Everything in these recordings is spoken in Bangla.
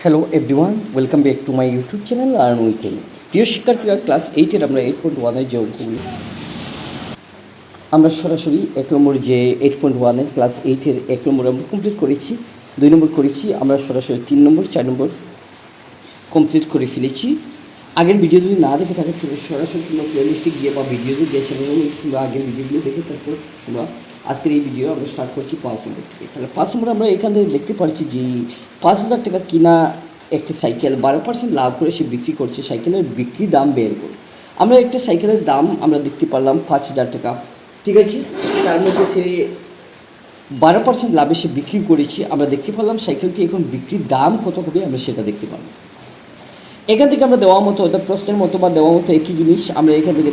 Hello everyone, welcome back to my YouTube channel learn with M. প্রিয় শিক্ষার্থীরা, ক্লাস 8-এর আমরা 8.1-এর যে অঙ্কগুলি আমরা সরাসরি 1 নম্বর যে 8.1-এর ক্লাস 8-এর 1 নম্বর আমরা কমপ্লিট করেছি, 2 নম্বর করেছি, আমরা সরাসরি 3 নম্বর 4 নম্বর কমপ্লিট করে ফেলেছি। আগের ভিডিও যদি না দেখে থাকে তাহলে সরাসরি তোমরা প্লেলিস্টে গিয়ে বা ভিডিওতে গিয়ে চ্যানেলে তোমরা আগের ভিডিওগুলো দেখে তারপর তোমরা আজকের এই ভিডিও আমরা স্টার্ট করছি 5 নম্বর থেকে। তাহলে 5 নম্বর আমরা এখান থেকে দেখতে পাচ্ছি যে 5,000 টাকা কিনা একটা সাইকেল 12% লাভ করে সে বিক্রি করছে। সাইকেলের বিক্রি দাম বের করে আমরা একটা সাইকেলের দাম আমরা দেখতে পারলাম 5,000 টাকা, ঠিক আছে। তার মধ্যে সে 12% লাভে সে বিক্রি করেছে। আমরা দেখতে পারলাম সাইকেলটি এখন বিক্রির দাম কত হবে আমরা সেটা দেখতে পারলাম। এখান থেকে আমরা দেওয়া মতো অর্থাৎ প্রশ্নের মতো বা দেওয়া মতো একই জিনিস আমরা এখান থেকে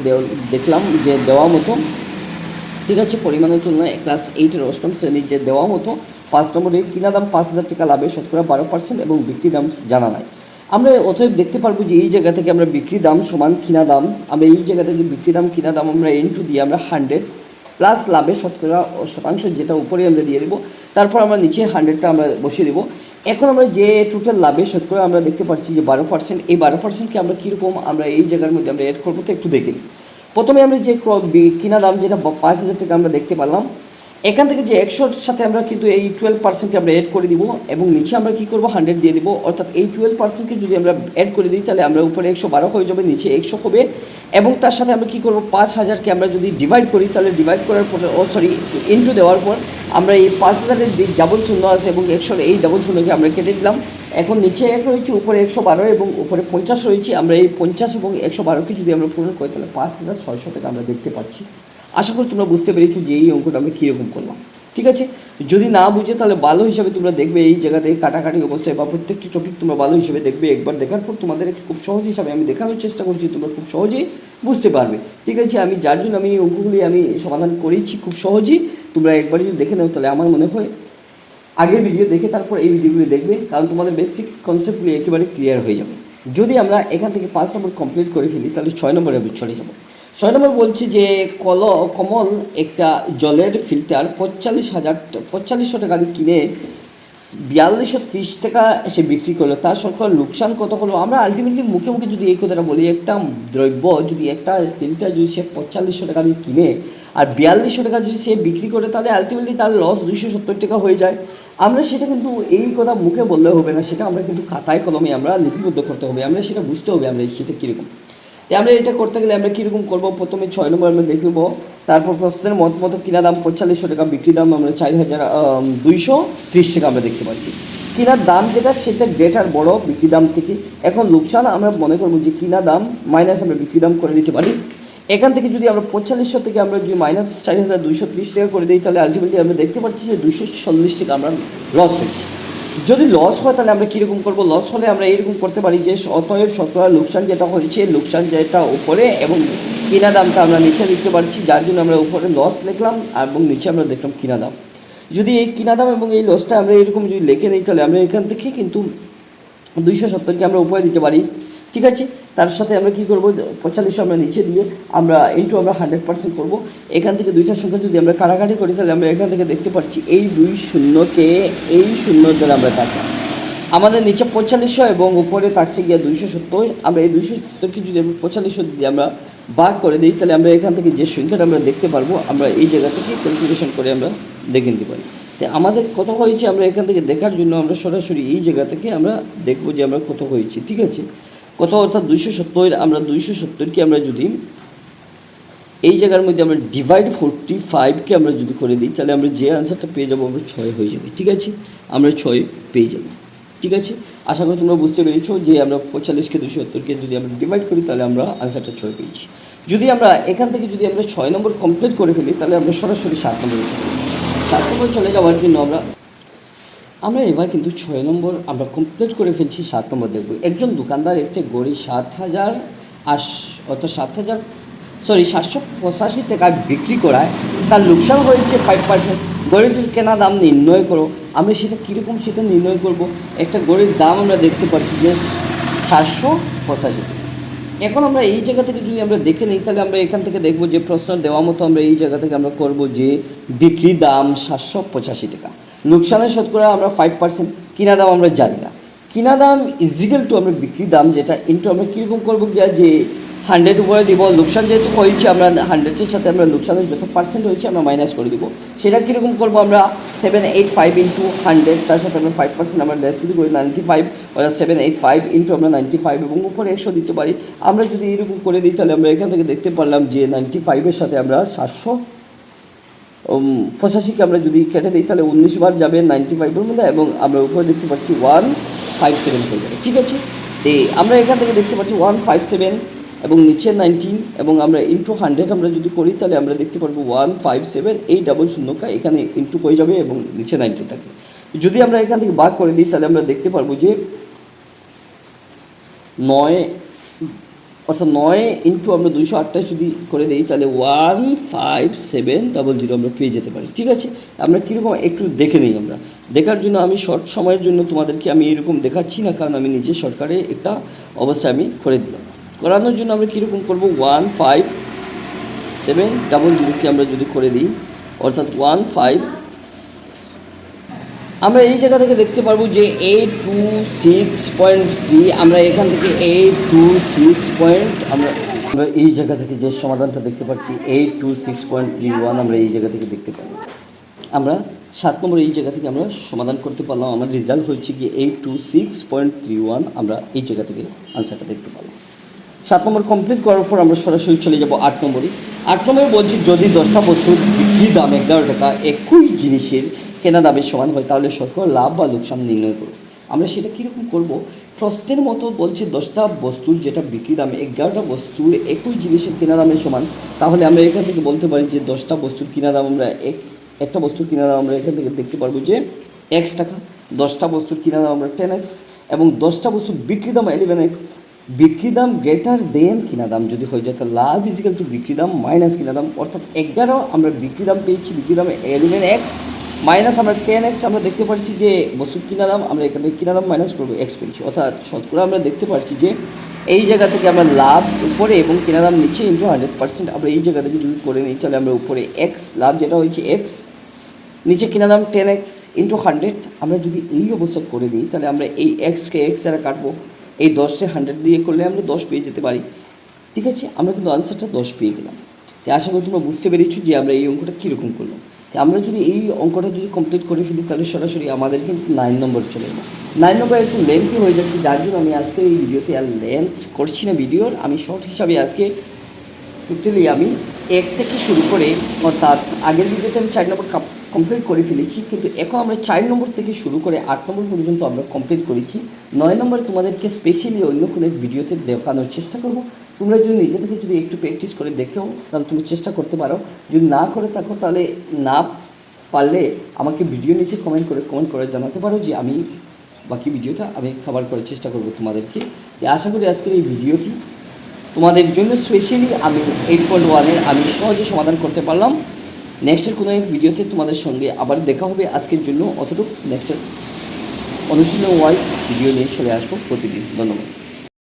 দেখলাম যে দেওয়া মতো, ঠিক আছে, পরিমাণের তুলনায় ক্লাস 8-এর অষ্টম শ্রেণীর যে দেওয়া মতো 5 নম্বরে কিনা দাম 5,000 টাকা লাভে শতকরা 12% এবং বিক্রি দাম জানা নাই। আমরা অতএব দেখতে পারবো যে এই জায়গা থেকে আমরা বিক্রি দাম সমান কিনা দাম, আমরা এই জায়গা থেকে বিক্রি দাম কিনা দাম আমরা ইনটু দিয়ে আমরা 100 প্লাস লাভে শতকরা শতাংশ যেটা উপরে আমরা দিয়ে দেবো, তারপর আমরা নিচে 100টা আমরা বসিয়ে দেবো। এখন আমরা যে টোটাল লাভে শতকরা আমরা দেখতে পাচ্ছি যে 12%, এই 12%কে আমরা কীরকম আমরা এই জায়গার মধ্যে আমরা অ্যাড করবো তো একটু দেখে নিই। প্রথমে আমরা যে কিনা দাম যেটা 5,000 টাকা আমরা দেখতে পারলাম, এখান থেকে যে 100-র সাথে আমরা কিন্তু এই 12%কে আমরা অ্যাড করে দিব এবং নিচে আমরা কী করবো 100 দিয়ে দেবো। অর্থাৎ এই 12%কে যদি আমরা অ্যাড করে দিই তাহলে আমরা উপরে 112 হয়ে যাবে, নিচে 100 হবে এবং তার সাথে আমরা কী করবো 5,000-কে আমরা যদি ডিভাইড করি তাহলে ডিভাইড করার পর ইনটু দেওয়ার পর আমরা এই 5,000-এর ডাবল শূন্য আছে এবং 100-এর এই ডাবল শূন্যকে আমরা কেটে দিলাম। এখন নিচে 1 রয়েছে, উপরে 112 এবং উপরে 50 রয়েছে। আমরা এই 50 এবং 112-কে যদি আমরা পূরণ করি তাহলে 5,600 টাকা আমরা দেখতে পাচ্ছি। আশা করি তোমরা বুঝতে পেরেছো যে এই অঙ্কটা আমরা কীরকম করলাম, ঠিক আছে। যদি না বুঝে তাহলে ভালো হিসাবে তোমরা দেখবে এই জায়গাতে কাটাকাটি অবস্থায় বা প্রত্যেকটি টপিক তোমরা ভালো হিসেবে দেখবে। একবার দেখার পর তোমাদের খুব সহজ হিসাবে আমি দেখানোর চেষ্টা করছি, তোমরা খুব সহজেই বুঝতে পারবে, ঠিক আছে। আমি যার জন্য আমি এই অঙ্কগুলি আমি সমাধান করেছি খুব সহজেই। তোমরা একবার যদি দেখে নাও তাহলে আমার মনে হয় আগের ভিডিও দেখে তারপর এই ভিডিওগুলি দেখবে, কারণ তোমাদের বেসিক কনসেপ্টগুলি একেবারে ক্লিয়ার হয়ে যাবে। যদি আমরা এখান থেকে 5 নম্বর কমপ্লিট করে ফেলি তাহলে 6 নম্বরে চলে যাব। 6 নম্বর বলছি যে কমল একটা জলের ফিল্টার 45,000 টাকা দিয়ে কিনে 4230 টাকা এসে বিক্রি করলো, তার সরকার লোকসান কত হলো। আমরা আলটিমেটলি মুখে মুখে যদি এই কথাটা বলি, একটা দ্রব্য যদি একটা ফিল্টার যদি সে 4500 টাকা দিয়ে কিনে আর 4200 টাকা যদি সে বিক্রি করে তাহলে আলটিমেটলি তার লস 270 টাকা হয়ে যায়। আমরা সেটা কিন্তু এই কথা মুখে বললে হবে না, সেটা আমরা কিন্তু খাতায় কলমে আমরা লিপিবদ্ধ করতে হবে, আমরা সেটা বুঝতে হবে আমরা সেটা কীরকম। তাই আমরা এটা করতে গেলে আমরা কীরকম করবো, প্রথমে 6 নম্বর আমরা দেখব, তারপর প্রশ্নের মতো কিনা দাম 4500 টাকা, বিক্রি দাম আমরা 4,230 টাকা আমরা দেখতে পাচ্ছি। কিনার দাম যেটা সেটা গ্রেটার বড় বিক্রি দাম থেকে। এখন লোকসান আমরা মনে করবো যে কিনা দাম মাইনাস আমরা বিক্রি দাম করে দিতে পারি। এখান থেকে যদি আমরা 4500 থেকে আমরা যদি মাইনাস 4,230 টাকা করে দিই তাহলে আলটিমেটলি আমরা দেখতে পাচ্ছি যে 240 টাকা আমরা লস হয়েছে। যদি লস হয় তাহলে আমরা কীরকম করবো, লস হলে আমরা এরকম করতে পারি যে অতএব শতকরা লোকসান যেটা হয়েছে, লোকসান যেটা উপরে এবং কিনা দামটা আমরা নিচে লিখতে পারছি, যার জন্য আমরা উপরে লস লিখলাম এবং নিচে আমরা দেখলাম কিনা দাম। যদি এই কিনা দাম এবং এই লসটা আমরা এরকম যদি লিখে নিই তাহলে আমরা এখান থেকে কিন্তু 270-কে আমরা উপরে দিতে পারি, ঠিক আছে। তার সাথে আমরা কী করবো, 4500 আমরা নিচে দিয়ে আমরা ইনটু আমরা 100% করবো। এখান থেকে দুইটার সংখ্যা যদি আমরা কাটাকাটি করি তাহলে আমরা এখান থেকে দেখতে পাচ্ছি এই 2 শূন্যকে এই শূন্য দ্বারা আমরা কাটলাম, আমাদের নিচে 4500 এবং উপরে থাকছে গিয়ে 270। আমরা এই 270-কে যদি আমরা 4500 দিয়ে আমরা ভাগ করে দিই তাহলে আমরা এখান থেকে যে সংখ্যাটা আমরা দেখতে পারবো আমরা এই জায়গা থেকে ক্যালকুলেশন করে আমরা দেখে নিতে পারি। তাই আমাদের কত হয়েছে আমরা এখান থেকে দেখার জন্য আমরা সরাসরি এই জায়গা থেকে আমরা দেখবো যে আমরা কত হয়েছে, ঠিক আছে। কত অর্থাৎ 270, আমরা 270-কে আমরা যদি এই জায়গার মধ্যে আমরা ডিভাইড 45-কে আমরা যদি করে দিই তাহলে আমরা যে আনসারটা পেয়ে যাবো আমরা 6 হয়ে যাবে, ঠিক আছে। আমরা 6 পেয়ে যাবো, ঠিক আছে। আশা করি তোমরা বুঝতে পেরেছো যে আমরা 45-কে 270-কে যদি আমরা ডিভাইড করি তাহলে আমরা আনসারটা 6 পেয়েছি। যদি আমরা এখান থেকে যদি আমরা 6 নম্বর কমপ্লিট করে ফেলি তাহলে আমরা সরাসরি 7 নম্বরে চলে যাবো। 7 নম্বর চলে যাওয়ার জন্য আমরা এবার কিন্তু 6 নম্বর আমরা কমপ্লিট করে ফেলছি। 7 নম্বর দেখব, একজন দোকানদার একটি গড়ি 785 টাকায় বিক্রি করায় তার লোকসান হয়েছে 5%। গড়িটির কেনা দাম নির্ণয় করো। আমরা সেটা কীরকম সেটা নির্ণয় করব। একটা গড়ির দাম আমরা দেখতে পাচ্ছি যে 785 টাকা। এখন আমরা এই জায়গা থেকে যদি আমরা দেখে নিই তাহলে আমরা এখান থেকে দেখব যে প্রশ্ন দেওয়া মতো আমরা এই জায়গা থেকে আমরা করব যে বিক্রি দাম 785 টাকা, লোকসানের শতকরা আমরা 5%, কিনা দাম আমরা জানি না। কিনা দাম ইজিক্যাল টু আমরা বিক্রি দাম যেটা ইন্টু আমরা কীরকম করবো গিয়া যে 100 উপরে দিব, লোকসান যেহেতু হয়েছে আমরা 100-এর সাথে আমরা লোকসানের যত পার্সেন্ট হয়েছে আমরা মাইনাস করে দিব। সেটা কীরকম করবো আমরা 785 ইন্টু 100, তার সাথে আমরা 5% আমরা লেস যদি করি 95, অর্থাৎ 785 ইন্টু আমরা 95 এবং উপরে 100 দিতে পারি। আমরা যদি এরকম করে দিই তাহলে আমরা এখান থেকে দেখতে পারলাম যে 95-এর সাথে আমরা 785কে আমরা যদি কেটে দিই তাহলে 19 বার যাবে 95-এর মধ্যে এবং আমরা উপরে দেখতে পাচ্ছি 157 হয়ে যাবে। ঠিক আছে, আমরা এখান থেকে দেখতে পাচ্ছি 157 এবং নিচে 19 এবং আমরা ইন্টু 100 আমরা যদি করি তাহলে আমরা দেখতে পারবো 157, এই ডাবল শূন্যকা এখানে ইন্টু হয়ে যাবে এবং নিচে 90 থাকে। যদি আমরা এখান থেকে ভাগ করে দিই তাহলে আমরা দেখতে পারবো যে 9, অর্থাৎ 9 ইন্টু আমরা 228 যদি করে দিই তাহলে 15700 আমরা পেয়ে যেতে পারি। ঠিক আছে, আমরা কীরকম একটু দেখে নিই। আমরা দেখার জন্য আমি শর্ট সময়ের জন্য তোমাদেরকে আমি এরকম দেখাচ্ছি না, কারণ আমি নিজে শর্টকাটে একটা অবস্থায় আমি করে দিলাম। করানোর জন্য আমরা কীরকম করবো 15700কে আমরা যদি করে দিই, অর্থাৎ 15, আমরা এই জায়গা থেকে দেখতে পারবো যে 826.3, আমরা এখান থেকে 826 আমরা এই জায়গা থেকে যে সমাধানটা দেখতে পাচ্ছি 826.31 আমরা এই জায়গা থেকে দেখতে পাবো। আমরা 7 নম্বর এই জায়গা থেকে আমরা সমাধান করতে পারলাম। আমার রেজাল্ট হচ্ছে কি 826.31, আমরা এই জায়গা থেকে আনসারটা দেখতে পারলাম। 7 নম্বর কমপ্লিট করার পর আমরা সরাসরি চলে যাব 8 নম্বরে। 8 নম্বরে বলছি যদি 10টা বস্তুর বিক্রি দাম 11 টাকা একই জিনিসের কেনা দামের সমান হয় তাহলে শতকরা লাভ বা লোকসান নির্ণয় করব। আমরা সেটা কীরকম করব, প্রশ্নের মতো বলছে 10টা বস্তুর যেটা বিক্রি দাম 11টা বস্তুর একই জিনিসের কেনা দামের সমান, তাহলে আমরা এখান থেকে বলতে পারি যে 10টা বস্তুর কিনা দাম আমরা একটা বস্তুর কিনা দাম আমরা এখান থেকে দেখতে পারবো যে x টাকা, 10টা বস্তুর কিনা দাম আমরা 10x এবং 10টা বস্তুর বিক্রি দাম 11x। বিক্রি দাম গ্রেটার দেন কিনা দাম যদি হয়ে যায় তাহলে লাভ ইজিক্যাল টু বিক্রি দাম মাইনাস কিনা দাম, অর্থাৎ 11 আমরা বিক্রি দাম পেয়েছি, বিক্রি দাম 11x মাইনাস আমরা 10x আমরা দেখতে পাচ্ছি যে বস্তুর কিনা দাম আমরা এখান থেকে কিনা দাম মাইনাস করবো x পেয়েছি, অর্থাৎ শতকরা আমরা দেখতে পাচ্ছি যে এই জায়গা থেকে আমরা লাভ উপরে এবং কিনা দাম নিচে ইন্টু 100% আমরা এই জায়গা থেকে যদি করে নিই তাহলে আমরা উপরে x লাভ যেটা হয়েছে x, নিচে কিনা দাম 10x ইন্টু 100 আমরা যদি এই অবস্থা করে দিই তাহলে আমরা এই এক্সকে এক্স দ্বারা কাটবো, এই 10-এ 100 দিয়ে করলে আমরা 10 পেয়ে যেতে পারি। ঠিক আছে, আমরা কিন্তু আনসারটা 10 পেয়ে গেলাম। তাই আশা করি তোমরা বুঝতে পেরেছো যে আমরা এই অঙ্কটা কীরকম করলাম। তাই আমরা যদি এই অঙ্কটা যদি কমপ্লিট করে ফেলি তাহলে সরাসরি আমাদের কিন্তু 9 নম্বর চলে যাবে। 9 নম্বর একটু লেন্থই হয়ে যাচ্ছে, যার জন্য আমি আজকে এই ভিডিওতে আর লেন্থ করছি না ভিডিওর। আমি শর্ট হিসাবে আজকে টোটালি আমি 1 থেকে শুরু করে, অর্থাৎ আগের ভিডিওতে আমি 4 নম্বর কমপ্লিট করে ফেলেছি, কিন্তু এখন আমরা 4 নম্বর থেকে শুরু করে 8 নম্বর পর্যন্ত আমরা কমপ্লিট করেছি। 9 নম্বর তোমাদেরকে স্পেশালি অন্য কোনো ভিডিওতে দেখানোর চেষ্টা করব। তোমরা যদি নিজে থেকে যদি একটু প্র্যাকটিস করে দেখেও তাহলে তুমি চেষ্টা করতে পারো, যদি না করে থাকো তাহলে না পারলে আমাকে ভিডিও নিচে কমেন্ট করে জানাতে পারো যে আমি বাকি ভিডিওটা আমি কভার করার চেষ্টা করব তোমাদেরকে। আশা করি আজকের এই ভিডিওটি তোমাদের জন্য স্পেশালি আমি 8.1-এর আমি সহজে সমাধান করতে পারলাম। নেক্সটের কোনো এক ভিডিওতে তোমাদের সঙ্গে আবার দেখা হবে। আজকের জন্য অতটুকু, নেক্সটের অনুশীলন ওয়াইজ ভিডিও নিয়ে চলে আসবো প্রতিদিন। ধন্যবাদ।